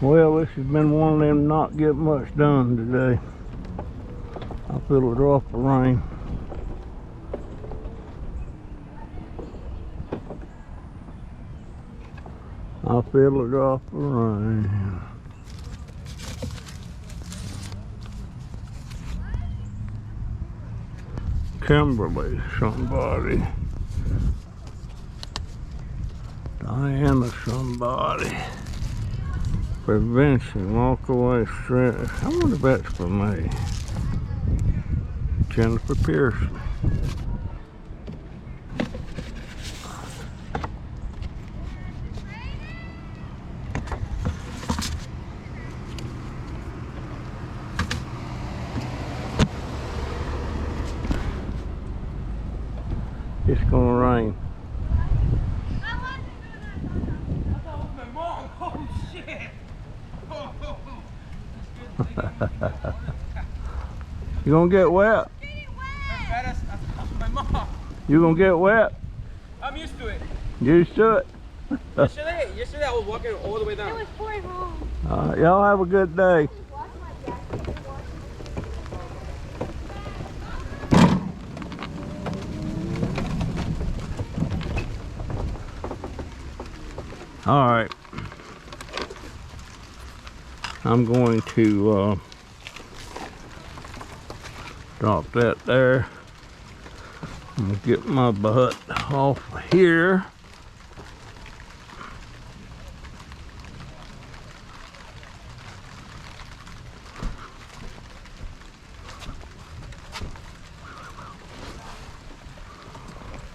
Well, this has been one of them not get much done today. I feel a drop of rain. I feel a drop of rain. Kimberly, somebody. Diana, somebody. Prevention, walk away stress. I wonder if that's for me. Jennifer Pearson. It's gonna rain. You gonna get wet? You gonna get wet? I'm used to it. Used to it? yesterday I was walking all the way down. It was pouring home. Y'all have a good day. All right. I'm going to drop that there. I'm gonna get my butt off here.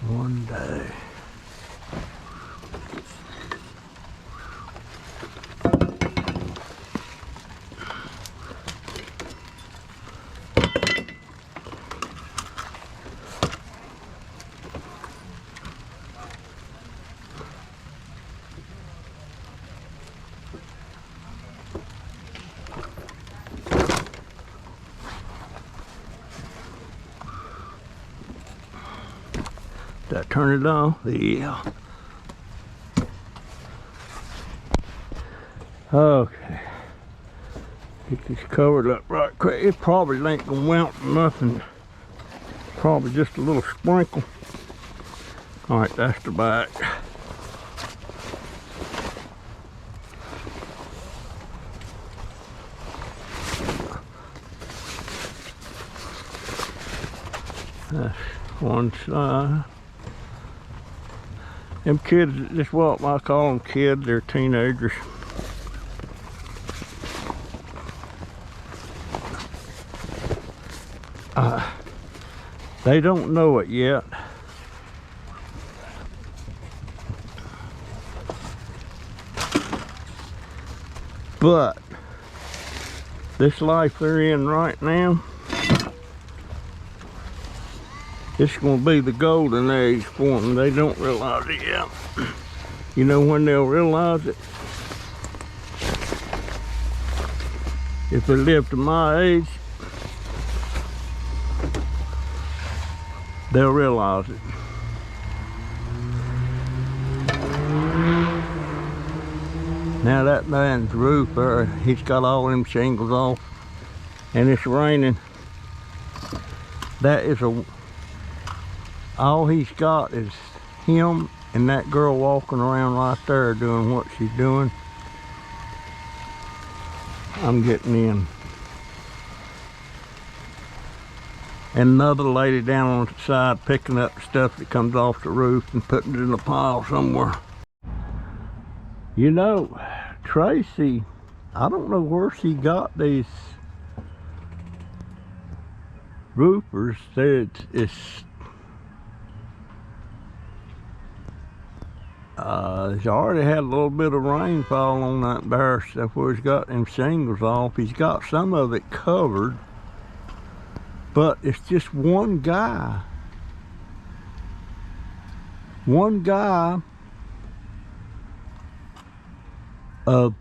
One day. Did I turn it on? Yeah. Okay. Get this covered up right quick. It probably ain't gonna mount nothing. Probably just a little sprinkle. All right, that's the back. That's one side. Them kids, just what I call them kids, they're teenagers. They don't know it yet. But this life they're in right now, it's going to be the golden age for them. They don't realize it yet. You know when they'll realize it? If they live to my age, they'll realize it. Now that man's roof there, he's got all them shingles off and it's raining. That is all he's got is him and that girl walking around right there doing what she's doing. I'm getting in. And another lady down on the side picking up the stuff that comes off the roof and putting it in a pile somewhere. You know, Tracy, I don't know where she got these roofers. He's already had a little bit of rainfall on that bare stuff where he's got them shingles off. He's got some of it covered, but it's just one guy. One guy, a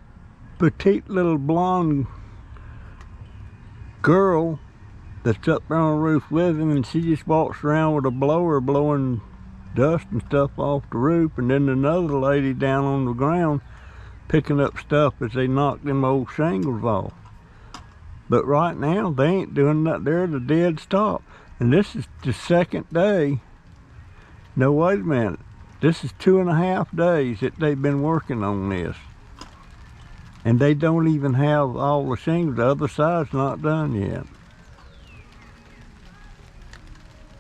petite little blonde girl that's up there on the roof with him, and she just walks around with a blower blowing dust and stuff off the roof, and then another lady down on the ground picking up stuff as they knock them old shingles off. But right now, they ain't doing that. They're at a dead stop. And this is the second day. No, wait a minute. This is 2.5 days that they've been working on this. And they don't even have all the shingles. The other side's not done yet.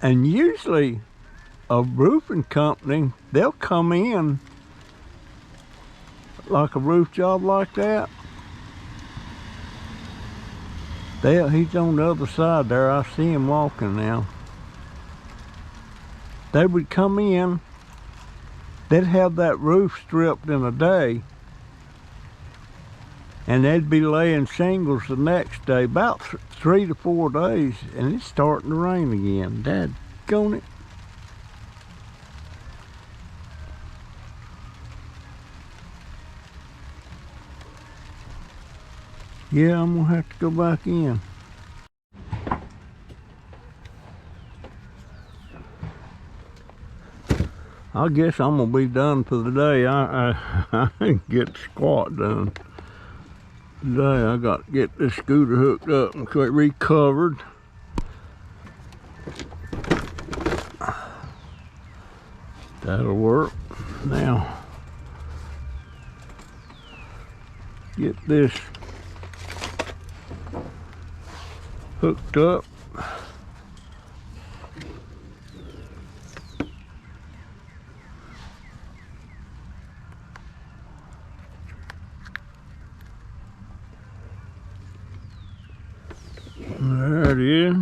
And usually, a roofing company, they'll come in like a roof job like that. He's on the other side there. I see him walking now. They would come in, they'd have that roof stripped in a day, and they'd be laying shingles the next day, about 3 to 4 days, and it's starting to rain again. Daggone it. Yeah, I'm gonna have to go back in. I guess I'm gonna be done for the day. I didn't get squat done today. I got to get this scooter hooked up and recovered. That'll work. Now, get this hooked up. There it is.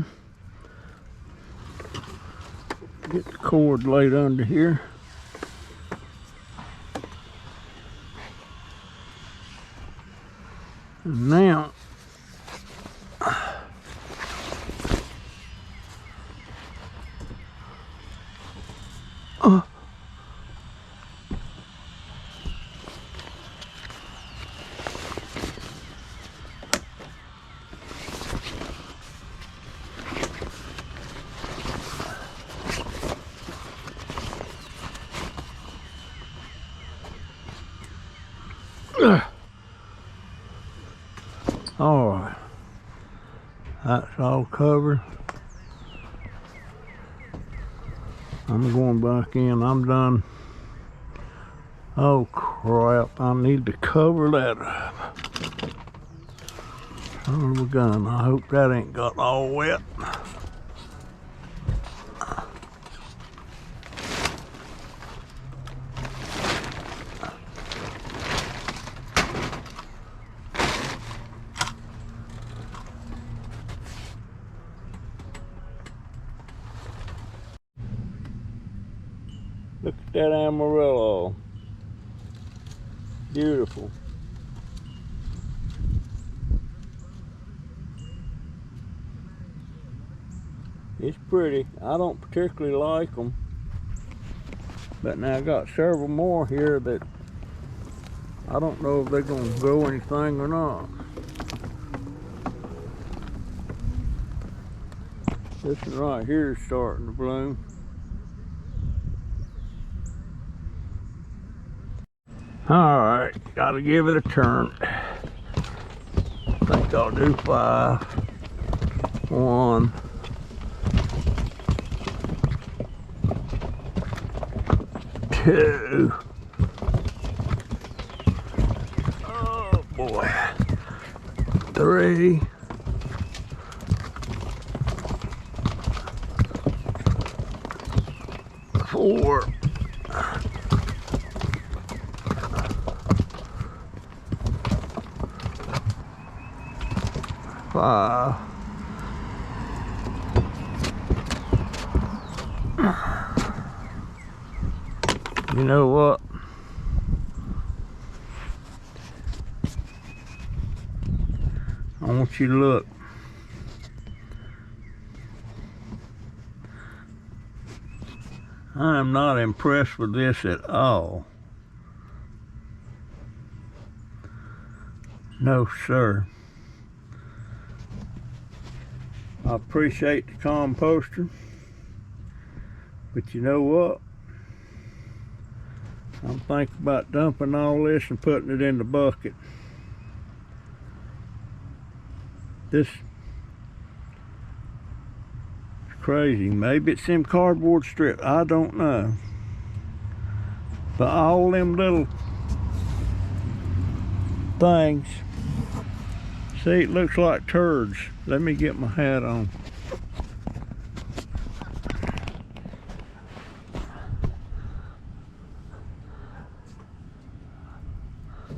Get the cord laid under here. And now, all right, that's all covered. I'm going back in. I'm done. Oh crap, I need to cover that up. Son of a gun, I hope that ain't got all wet. Look at that Amarillo. Beautiful. It's pretty. I don't particularly like them. But now I got several more here that I don't know if they're going to grow anything or not. This one right here is starting to bloom. Alright, gotta give it a turn. I think I'll do 5. 1. 2. Oh boy. 3. 4. 5. You know what? I want you to look. I am not impressed with this at all. No, sir. I appreciate the composter, but you know what? I'm thinking about dumping all this and putting it in the bucket. This is crazy. Maybe it's them cardboard strips. I don't know. But all them little things. See, it looks like turds. Let me get my hat on.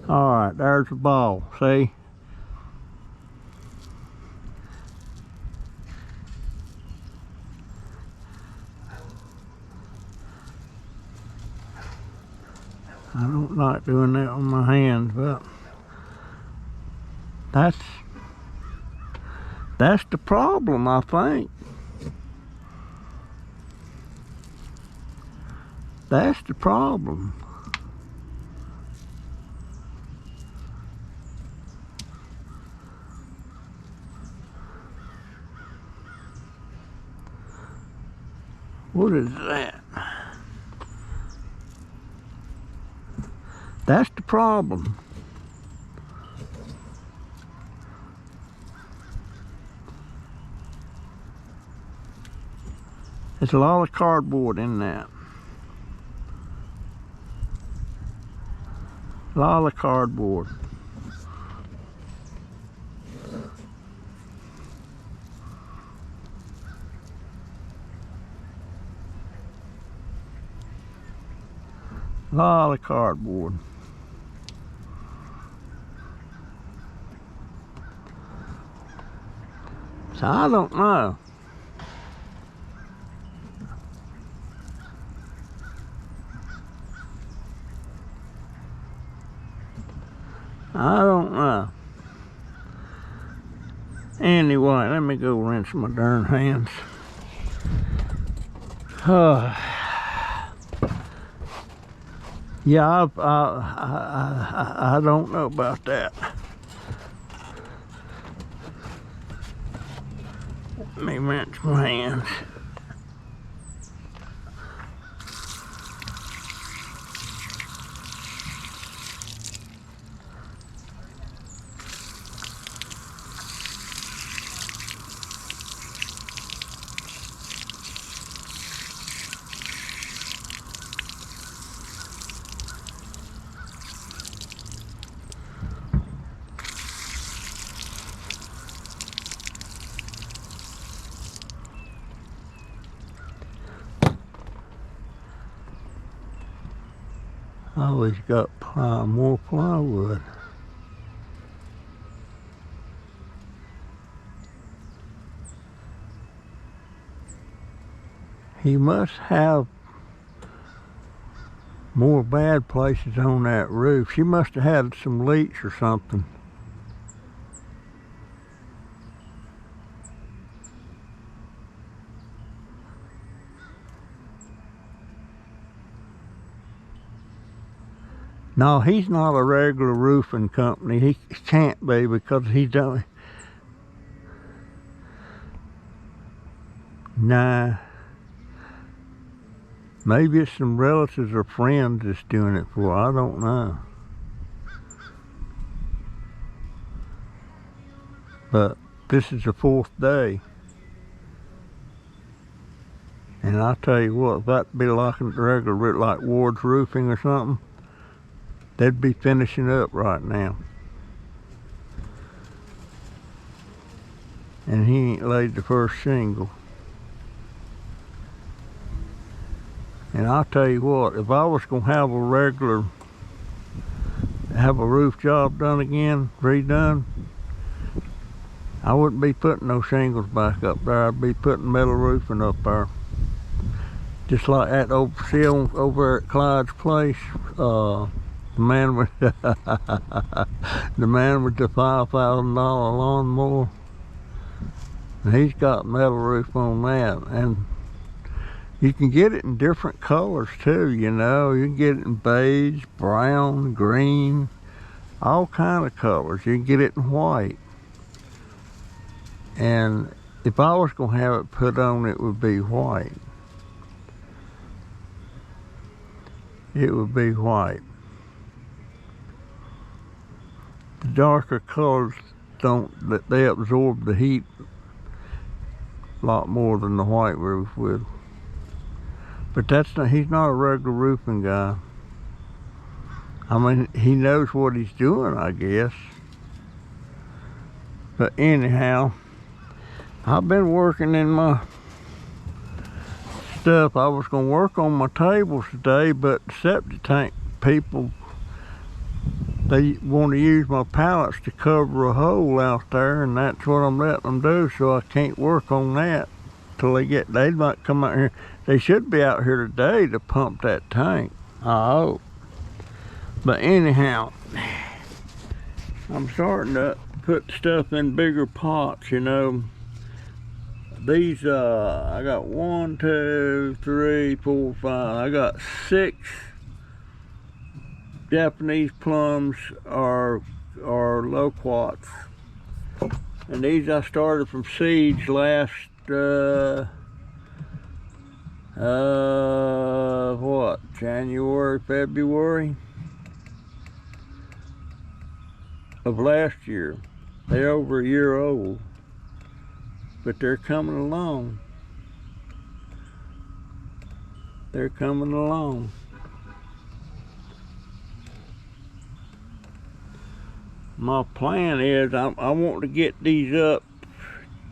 All right, there's the ball. See? I don't like doing that on my hands, but that's the problem, I think. That's the problem. What is that? That's the problem. There's a lot of cardboard in that. A lot of cardboard. A lot of cardboard. So I don't know. I don't know. Anyway, let me go rinse my darn hands. Yeah, I don't know about that. Let me rinse my hands. Oh, he's got more plywood. He must have more bad places on that roof. She must have had some leaks or something. No, he's not a regular roofing company. He can't be because he don't. Nah. Maybe it's some relatives or friends that's doing it for. I don't know. But this is the 4th day. And I tell you what, if that'd be like a regular, like Ward's Roofing or something, they'd be finishing up right now. And he ain't laid the first shingle. And I'll tell you what, if I was gonna have a roof job done again, redone, I wouldn't be putting those shingles back up there. I'd be putting metal roofing up there. Just like that over at Clyde's place, the man with the $5,000 lawnmower, he's got metal roof on that, and you can get it in different colors too. You know, you can get it in beige, brown, green, all kind of colors. You can get it in white. And if I was gonna have it put on, it would be white. it would be white. The darker colors they absorb the heat a lot more than the white roof would. But he's not a regular roofing guy. I mean, he knows what he's doing, I guess. But anyhow, I've been working in my stuff. I was gonna work on my tables today, but septic tank people, they want to use my pallets to cover a hole out there, and that's what I'm letting them do, so I can't work on that till they might come out here. They should be out here today to pump that tank, I hope. But anyhow, I'm starting to put stuff in bigger pots, you know. These, I got 1, 2, 3, 4, 5. I got 6 Japanese plums are loquats. And these I started from seeds last, what, January, February of last year. They're over a year old, but they're coming along. They're coming along. My plan is I want to get these up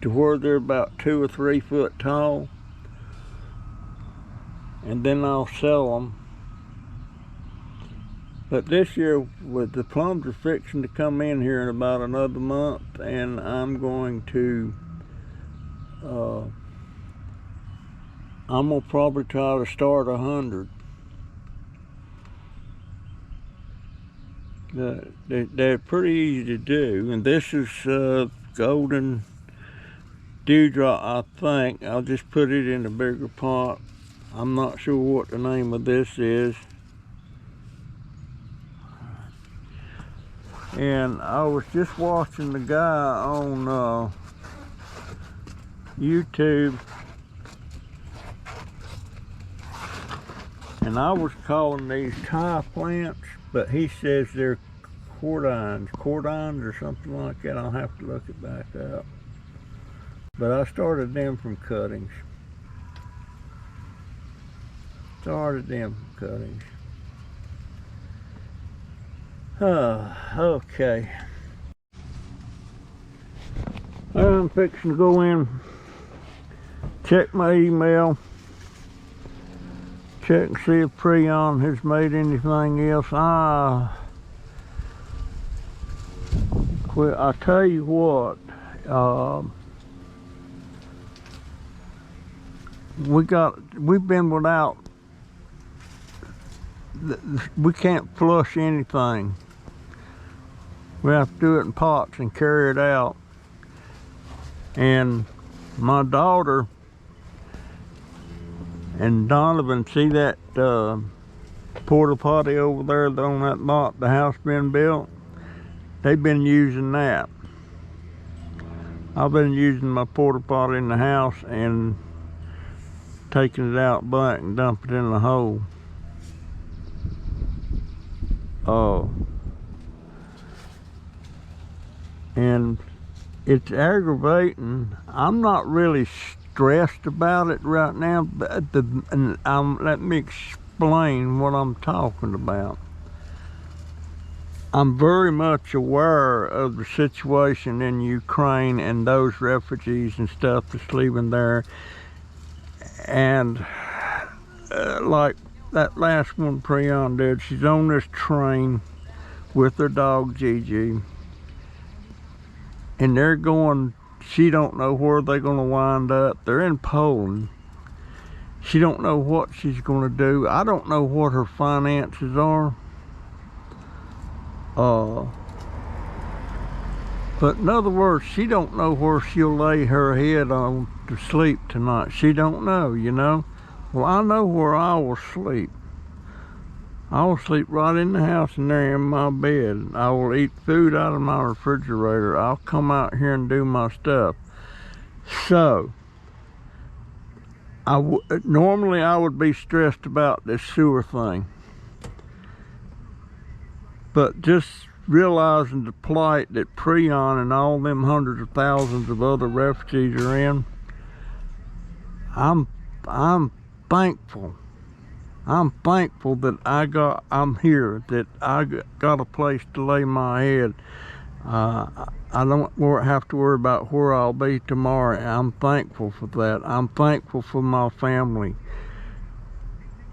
to where they're about 2 or 3 foot tall, and then I'll sell them. But this year, with the plums are fixing to come in here in about another month, and I'm going to I'm gonna probably try to start 100. They're pretty easy to do, and this is golden dewdrop, I think. I'll just put it in a bigger pot. I'm not sure what the name of this is. And I was just watching the guy on YouTube, and I was calling these Thai plants, but he says they're cordines or something like that. I'll have to look it back up. But I started them from cuttings. Okay. I'm fixing to go in, check my email, check and see if Prion has made anything else. I tell you what, we've been without, we can't flush anything. We have to do it in pots and carry it out. And my daughter and Donovan, see that porta potty over there on that lot the house been built? They've been using that. I've been using my porta potty in the house and taking it out back and dump it in the hole. And it's aggravating. I'm not really stressed about it right now, but let me explain what I'm talking about. I'm very much aware of the situation in Ukraine and those refugees and stuff that's leaving there. And like that last one Prion did, she's on this train with her dog Gigi, and they're going, she don't know where they're gonna wind up. They're in Poland. She don't know what she's gonna do. I don't know what her finances are. But in other words, she don't know where she'll lay her head on to sleep tonight. She don't know, you know. Well, I know where I will sleep. I will sleep right in the house in there in my bed. I will eat food out of my refrigerator. I'll come out here and do my stuff. So, normally I would be stressed about this sewer thing. But just realizing the plight that Prion and all them hundreds of thousands of other refugees are in, I'm thankful. I'm thankful that I'm here, that I got a place to lay my head. I don't have to worry about where I'll be tomorrow. I'm thankful for that. I'm thankful for my family.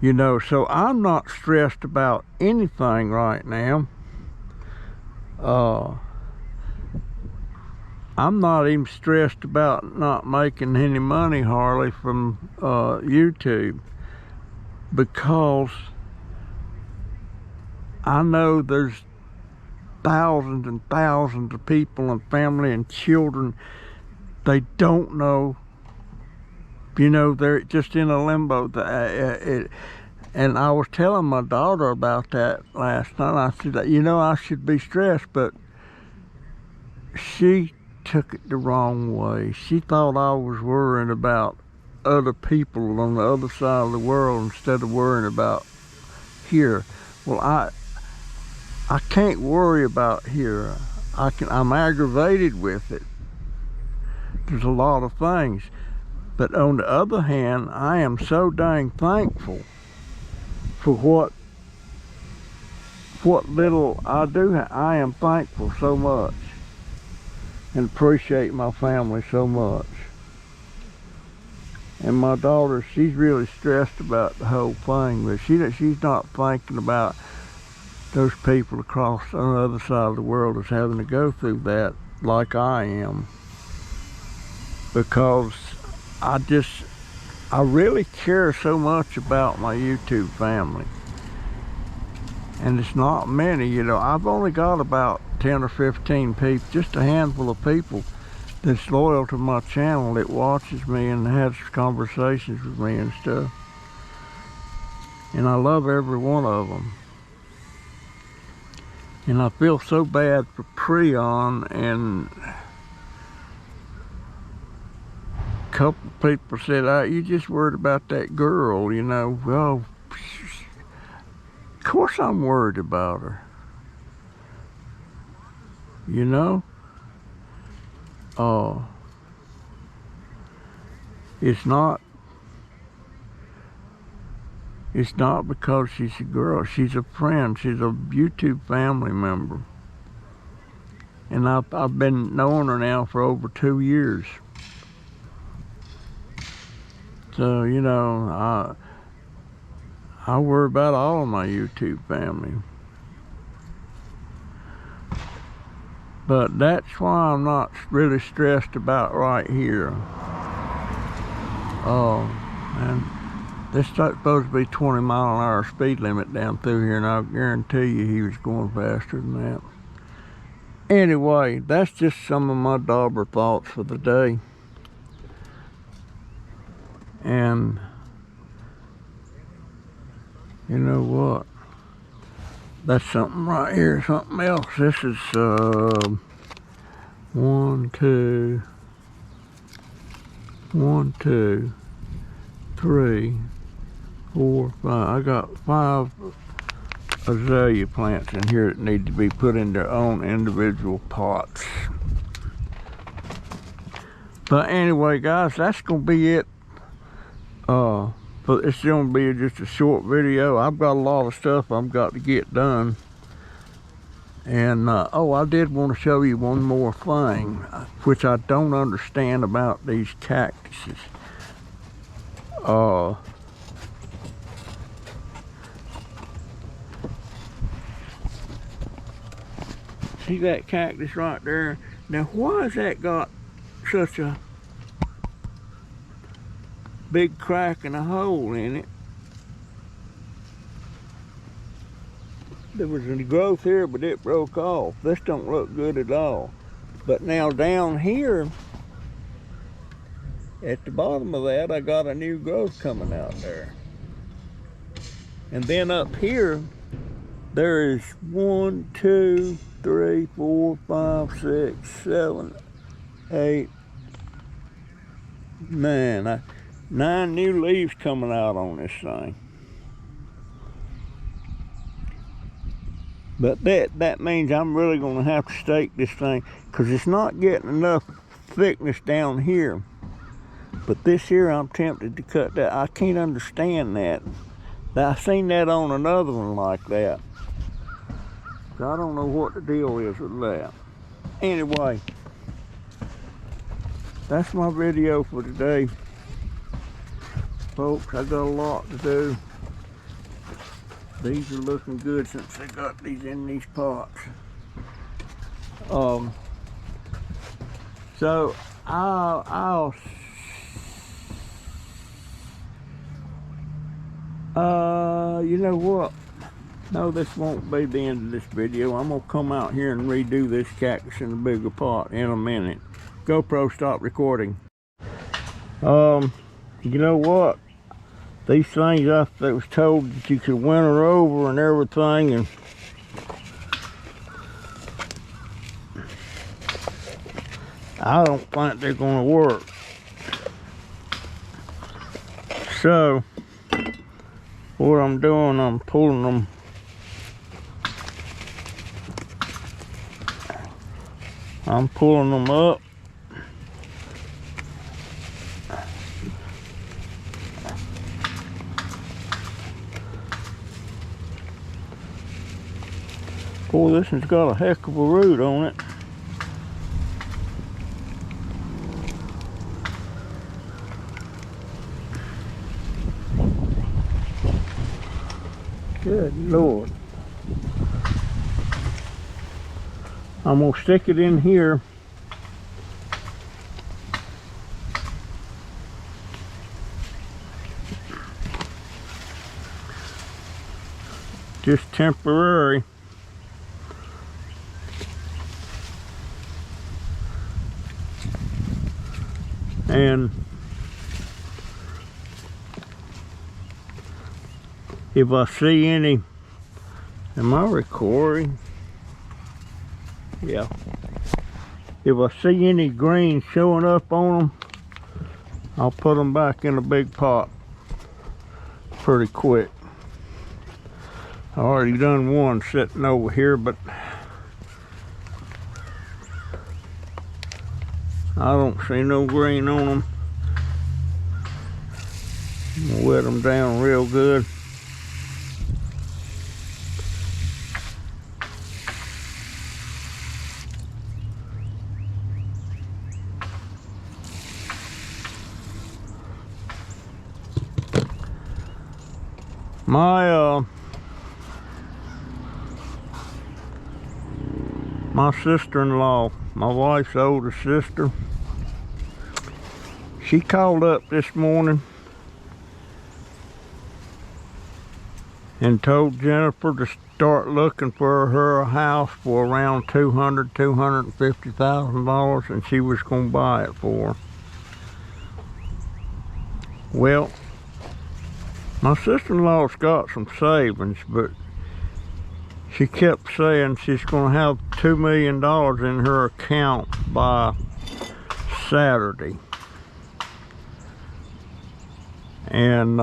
You know, so I'm not stressed about anything right now. I'm not even stressed about not making any money hardly from YouTube, because I know there's thousands and thousands of people and family and children, they don't know, you know, they're just in a limbo. And I was telling my daughter about that last night. I said, you know, I should be stressed, but she took it the wrong way. She thought I was worrying about other people on the other side of the world instead of worrying about here. Well, I can't worry about here. I'm aggravated with it. There's a lot of things. But on the other hand, I am so dang thankful for what little I do. I am thankful so much and appreciate my family so much. And my daughter, she's really stressed about the whole thing, but she's not thinking about those people across on the other side of the world that's having to go through that like I am. Because I really care so much about my YouTube family. And it's not many, you know. I've only got about 10 or 15 people, just a handful of people that's loyal to my channel, that watches me and has conversations with me and stuff. And I love every one of them. And I feel so bad for Prion, and a couple of people said, you just worried about that girl, you know. Well, of course I'm worried about her. You know? It's not because she's a girl. She's a friend. She's a YouTube family member. And I've been knowing her now for over 2 years. So, you know, I worry about all of my YouTube family. But that's why I'm not really stressed about right here. And this is supposed to be 20-mile-an-hour speed limit down through here, and I'll guarantee you he was going faster than that. Anyway, that's just some of my dauber thoughts for the day. And you know what? That's something right here, something else. This is 1, 2, 3, 4, 5. I got 5 azalea plants in here that need to be put in their own individual pots. But anyway, guys, that's gonna be it. But it's gonna be just a short video. I've got a lot of stuff I've got to get done. And I did want to show you one more thing, which I don't understand about these cactuses. See that cactus right there? Now, why has that got such a big crack and a hole in it? There was a growth here, but it broke off. This don't look good at all. But now down here, at the bottom of that, I got a new growth coming out there. And then up here, there is 1, 2, 3, 4, 5, 6, 7, 8, 9. 9 new leaves coming out on this thing. But that means I'm really gonna have to stake this thing, because it's not getting enough thickness down here. But this here, I'm tempted to cut that. I can't understand that. I seen that on another one like that. So I don't know what the deal is with that. Anyway, that's my video for today. Folks, I got a lot to do. These are looking good since I got these in these pots. So I'll you know what? No, this won't be the end of this video. I'm gonna come out here and redo this cactus in a bigger pot in a minute. GoPro, stop recording. You know what? These things I was told that you could winter over and everything, and I don't think they're gonna work. So what I'm doing, I'm pulling them up. Boy, this one's got a heck of a root on it. Good Lord. I'm gonna stick it in here. Just temporary. And if I see any, am I recording? Yeah. If I see any green showing up on them, I'll put them back in a big pot pretty quick. I already done one sitting over here, but I don't see no green on them. I'm gonna wet them down real good. My sister-in-law, my wife's older sister, she called up this morning and told Jennifer to start looking for her a house for around $250,000, and she was going to buy it for her. Well, my sister-in-law's got some savings, but she kept saying she's going to have $2 million in her account by Saturday. And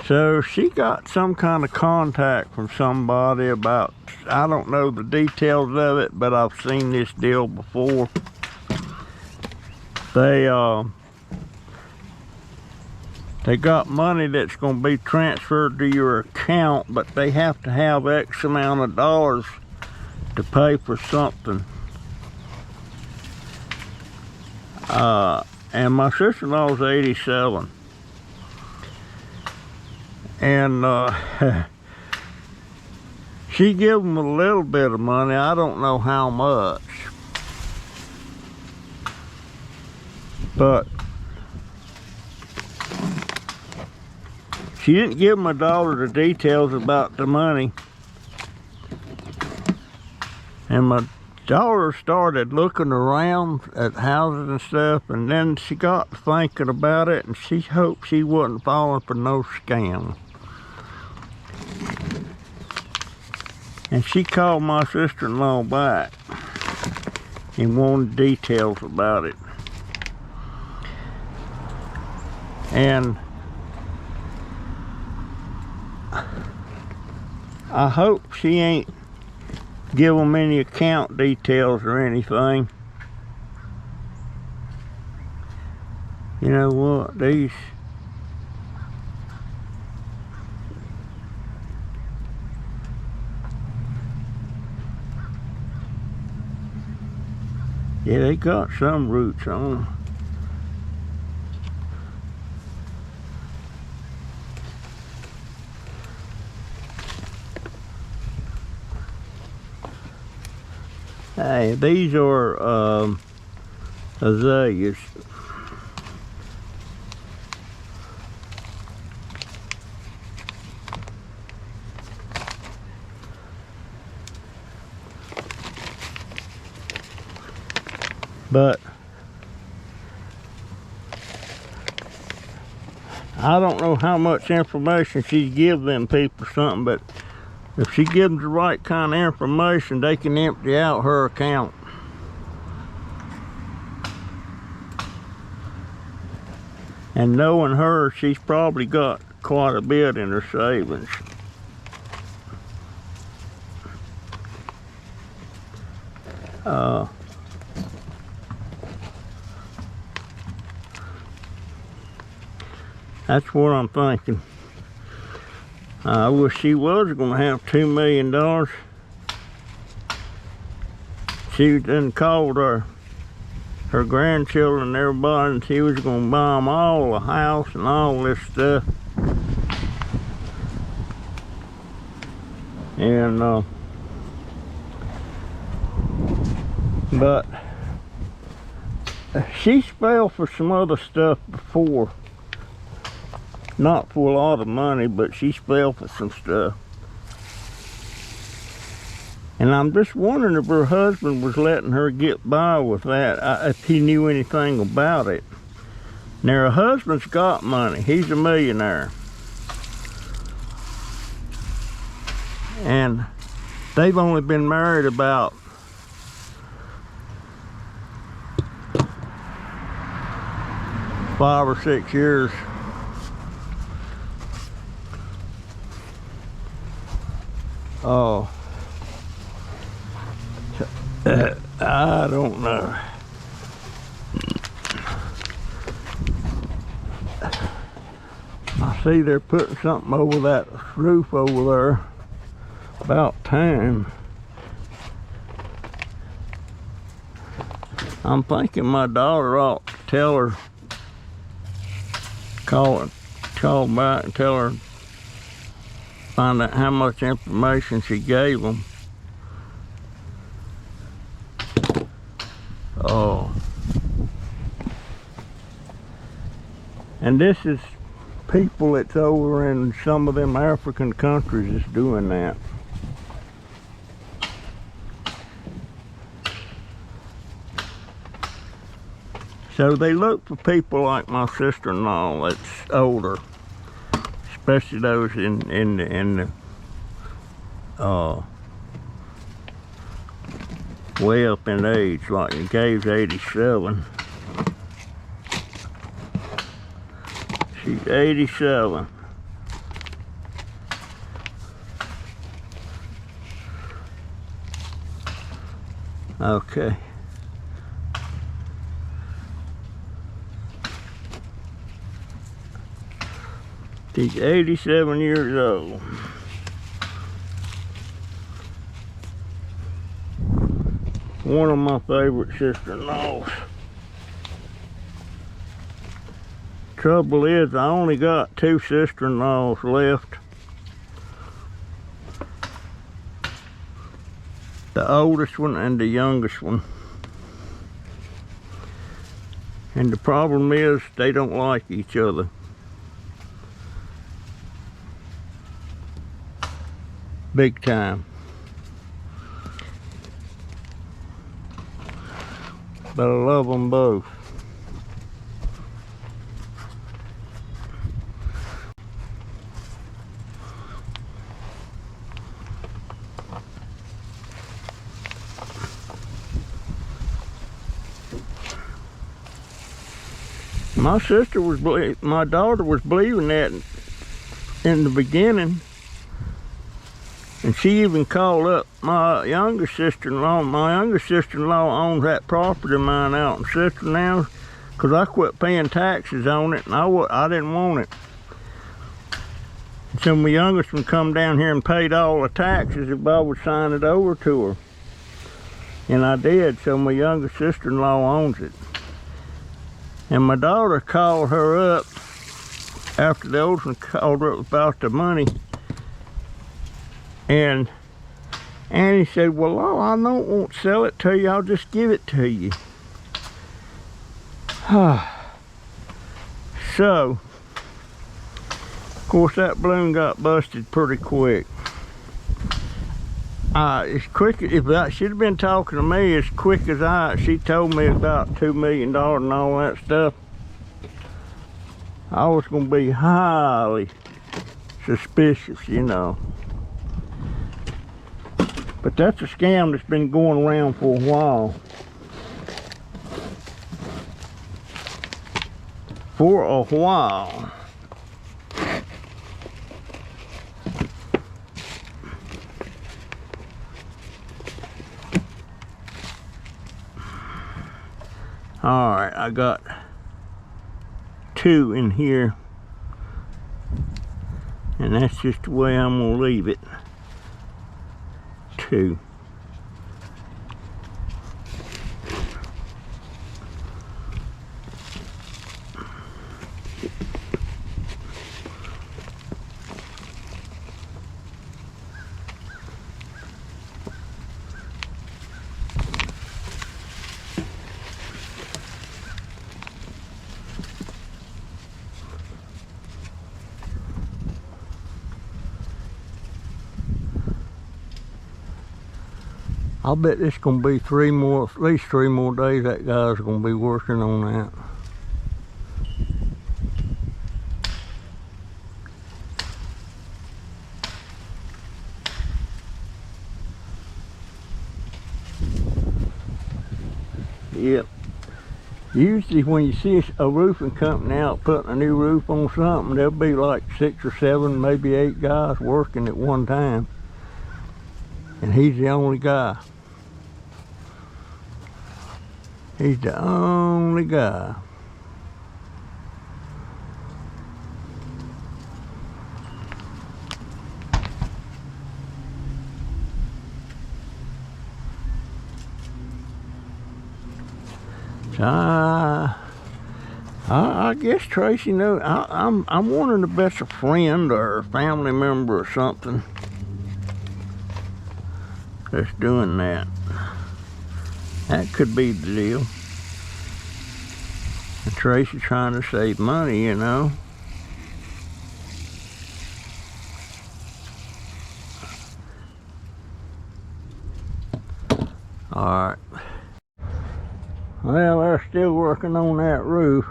so she got some kind of contact from somebody about, I don't know the details of it, but I've seen this deal before. They got money that's going to be transferred to your account, but they have to have X amount of dollars to pay for something. And my sister-in-law's 87. And she gave them a little bit of money. I don't know how much. But she didn't give my daughter the details about the money. And my daughter started looking around at houses and stuff, and then she got thinking about it, and she hoped she wasn't falling for no scam. And she called my sister-in-law back and wanted details about it. And I hope she ain't give them any account details or anything. You know what, these yeah, they got some roots on them. Hey, these are azaleas. But I don't know how much information she give them people something, but if she gives them the right kind of information, they can empty out her account. And knowing her, she's probably got quite a bit in her savings. That's what I'm thinking. I wish she was going to have $2 million. She done called her grandchildren and everybody, and she was going to buy them all a house and all this stuff. And but she's fell for some other stuff before. Not for a lot of money, but she's fell for some stuff. And I'm just wondering if her husband was letting her get by with that, if he knew anything about it. Now, her husband's got money. He's a millionaire. And they've only been married about 5 or 6 years. Oh, I don't know. I see they're putting something over that roof over there. About time. I'm thinking my daughter ought to tell her, call back and tell her, find out how much information she gave them. Oh. And this is people that's over in some of them African countries that's doing that. So they look for people like my sister-in-law that's older, especially those in the way up in age, like the Gabe's 87. She's 87. Okay. She's 87 years old. One of my favorite sister-in-laws. Trouble is, I only got 2 sister-in-laws left. The oldest one and the youngest one. And the problem is, they don't like each other. Big time. But I love them both. My daughter was believing that in the beginning. And she even called up my younger sister-in-law. My younger sister-in-law owns that property of mine out in Sister now, because I quit paying taxes on it, and I didn't want it. So my youngest one come down here and paid all the taxes if I would sign it over to her. And I did, so my younger sister-in-law owns it. And my daughter called her up after the old one called her up about the money. And Annie said, well, I won't sell it to you, I'll just give it to you. So, of course, that balloon got busted pretty quick. As quick, if she'd have been talking to me as quick as she told me about $2 million and all that stuff, I was going to be highly suspicious, you know. But that's a scam that's been going around for a while. For a while. All right, I got 2 in here, and that's just the way I'm gonna leave it. 2. I'll bet this is gonna be at least 3 more days that guy's gonna be working on that. Yep. Usually when you see a roofing company out putting a new roof on something, there'll be like 6 or 7, maybe 8 guys working at one time. And he's the only guy. He's the only guy. So I guess Tracy knows. I'm wondering if that's a friend or a family member or something that's doing that. That could be the deal. And Tracy's trying to save money, you know. Alright. Well, they're still working on that roof.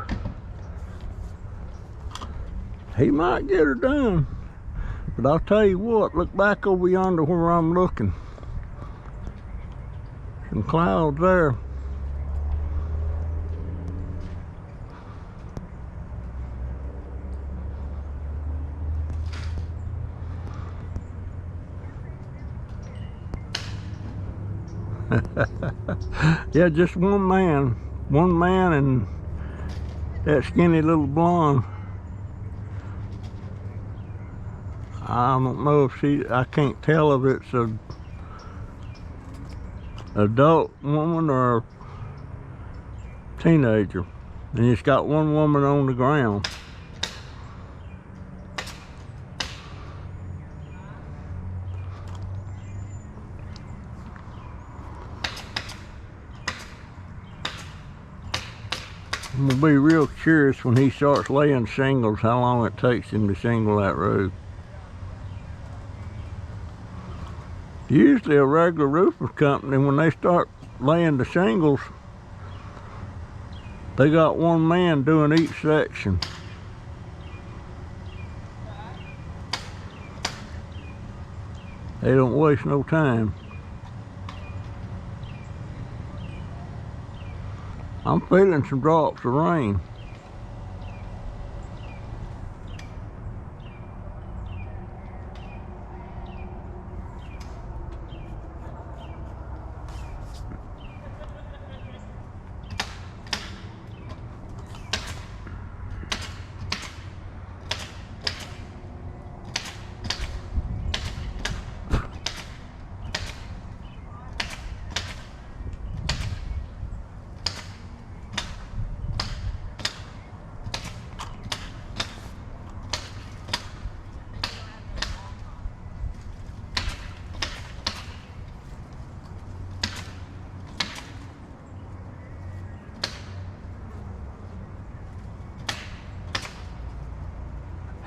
He might get her done. But I'll tell you what, look back over yonder where I'm looking. Some clouds there. Yeah, just one man and that skinny little blonde. I don't know if I can't tell if it's a adult woman or a teenager. And it's got one woman on the ground. I'm gonna be real curious when he starts laying shingles how long it takes him to shingle that roof. Usually a regular roofing company, when they start laying the shingles, they got one man doing each section. They don't waste no time. I'm feeling some drops of rain.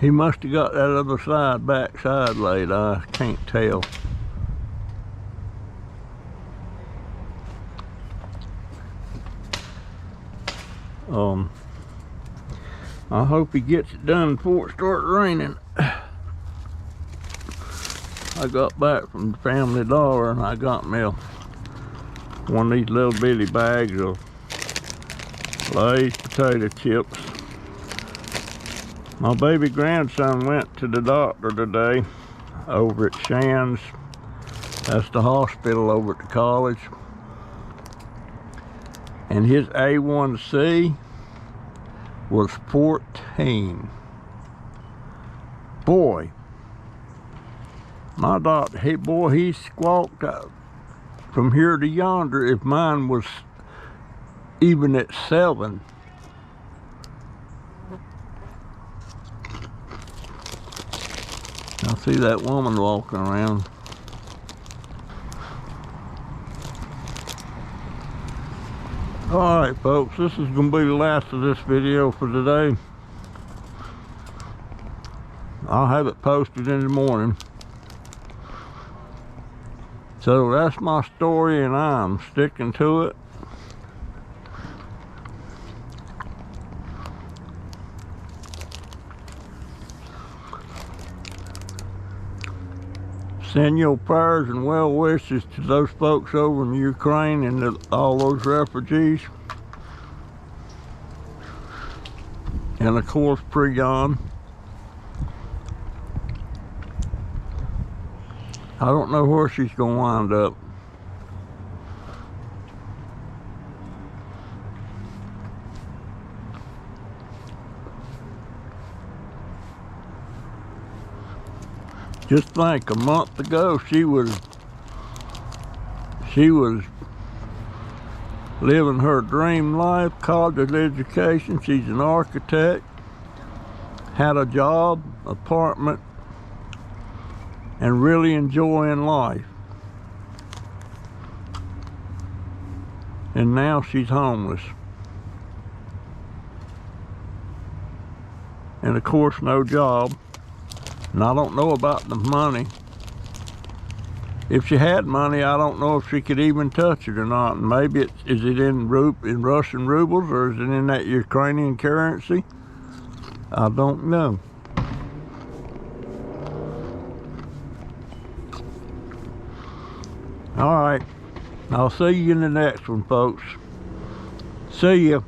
He must have got that other side, back side laid. I can't tell. I hope he gets it done before it starts raining. I got back from the Family Dollar and I got me one of these little bitty bags of Lay's potato chips. My baby grandson went to the doctor today over at Shands. That's the hospital over at the college. And his A1C was 14. Boy, my doctor, he squawked from here to yonder if mine was even at 7. I see that woman walking around. Alright folks, this is going to be the last of this video for today. I'll have it posted in the morning. So that's my story and I'm sticking to it. Send your prayers and well wishes to those folks over in Ukraine and all those refugees. And of course, Prion. I don't know where she's going to wind up. Just think, a month ago she was living her dream life, college education. She's an architect, had a job, apartment, and really enjoying life. And now she's homeless. And of course, no job. And I don't know about the money. If she had money, I don't know if she could even touch it or not. And maybe is it in Russian rubles or is it in that Ukrainian currency? I don't know. All right, I'll see you in the next one, folks. See ya.